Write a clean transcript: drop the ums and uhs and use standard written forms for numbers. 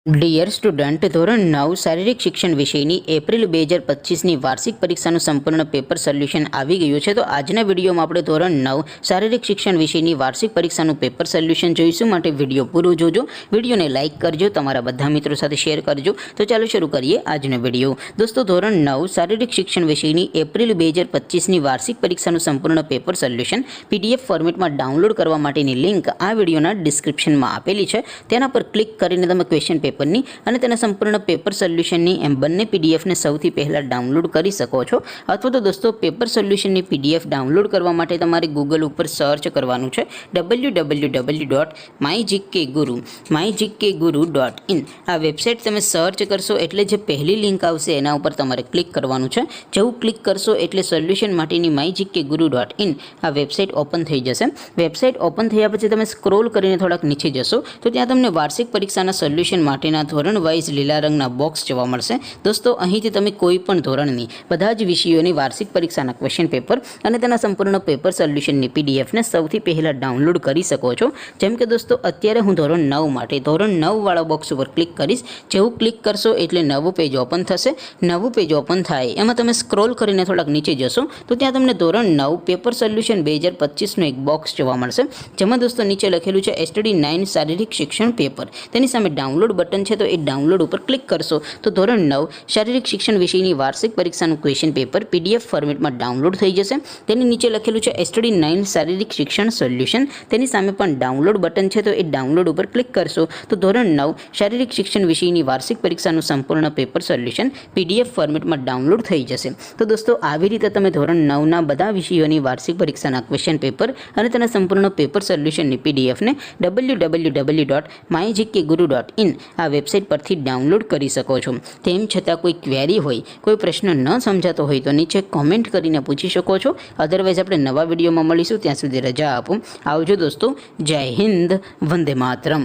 Dear student, ધોરણ 9 શારીરિક શિક્ષણ વિષયની એપ્રિલ 2025ની વાર્ષિક પરીક્ષાનું સંપૂર્ણ પેપર સોલ્યુશન આવી ગયું છે. તો આજના વિડીયોમાં આપણે ધોરણ 9 શારીરિક શિક્ષણ વિષયની વાર્ષિક પરીક્ષાનું પેપર સોલ્યુશન જોઈશું. માટે વિડીયો પૂરો જોજો, વિડીયોને લાઇક કરજો, તમારા બધા મિત્રો સાથે શેર કરજો. તો ચાલો શરૂ કરીએ આજનો વિડીયો. દોસ્તો, ધોરણ 9 શારીરિક શિક્ષણ વિષયની એપ્રિલ 2025ની વાર્ષિક પરીક્ષાનું સંપૂર્ણ પેપર સોલ્યુશન PDF ફોર્મેટમાં ડાઉનલોડ કરવા માટેની લિંક આ વિડીયોના ડિસ્ક્રિપ્શનમાં આપેલી છે. તેના પર ક્લિક કરીને તમે ક્વેશ્ચન પેપરની અને તેના સંપૂર્ણ પેપર સોલ્યુશનની એમ બંને PDFને સૌથી પહેલાં ડાઉનલોડ કરી શકો છો. અથવા તો દોસ્તો, પેપર સોલ્યુશનની PDF ડાઉનલોડ કરવા માટે તમારે ગૂગલ ઉપર સર્ચ કરવાનું છે www.mygkguru.in. આ વેબસાઇટ તમે સર્ચ કરશો એટલે જે પહેલી લિંક આવશે એના ઉપર તમારે ક્લિક કરવાનું છે. જેવું ક્લિક કરશો એટલે સોલ્યુશન માટેની mygkguru.in આ વેબસાઇટ ઓપન થઈ જશે. વેબસાઇટ ઓપન થયા પછી તમે સ્ક્રોલ કરીને થોડાક નીચે જશો તો ત્યાં તમને વાર્ષિક પરીક્ષાના સોલ્યુશન માટેના ધોરણ વાઇઝ લીલા રંગના બોક્સ જોવા મળશે. દોસ્તો, અહીંથી તમે કોઈ પણ ધોરણની બધા જ વિષયોની વાર્ષિક પરીક્ષાના ક્વેશ્ચન પેપર અને તેના સંપૂર્ણ પેપર સોલ્યુશનની PDFને સૌથી પહેલાં ડાઉનલોડ કરી શકો છો. જેમ કે દોસ્તો, અત્યારે હું ધોરણ 9 માટે ધોરણ 9 વાળા બોક્સ ઉપર ક્લિક કરીશ. જેવું ક્લિક કરશો એટલે નવું પેજ ઓપન થશે. નવું પેજ ઓપન થાય એમાં તમે સ્ક્રોલ કરીને થોડાક નીચે જશો તો ત્યાં તમને ધોરણ 9 પેપર સોલ્યુશન 2025નું એક બોક્સ જોવા મળશે. જેમાં દોસ્તો નીચે લખેલું છે STD9 શારીરિક શિક્ષણ પેપર. તેની સામે ડાઉનલોડ બટન છે, તો એ ડાઉનલોડ ઉપર ક્લિક કરશો તો ધોરણ 9 શારીરિક શિક્ષણ વિષયની વાર્ષિક પરીક્ષાનું ક્વેશ્ચન પેપર PDF ફોર્મેટમાં ડાઉનલોડ થઈ જશે. તેની નીચે લખેલું છે STD9 શારીરિક શિક્ષણ સોલ્યુશન. તેની સામે પણ ડાઉનલોડ બટન છે, તો એ ડાઉનલોડ ઉપર ક્લિક કરશો તો ધોરણ 9 શારીરિક શિક્ષણ વિષયની વાર્ષિક પરીક્ષાનું સંપૂર્ણ પેપર સોલ્યુશન PDF ફોર્મેટમાં ડાઉનલોડ થઈ જશે. તો દોસ્તો, આવી રીતે તમે ધોરણ 9ના બધા વિષયોની વાર્ષિક પરીક્ષાના ક્વેશ્ચન પેપર અને તેના સંપૂર્ણ પેપર સોલ્યુશનની PDFને www.mygkguru.in આ વેબસાઇટ પરથી ડાઉનલોડ કરી શકો છો. તેમ છતાં કોઈ ક્વેરી હોય, કોઈ પ્રશ્ન ન સમજાતો હોય તો નીચે કોમેન્ટ કરીને પૂછી શકો છો. અધરવાઇઝ આપણે નવા વિડીયોમાં મળીશું. ત્યાં સુધી રજા આપો. આવજો દોસ્તો. જય હિન્દ. વંદે માતરમ.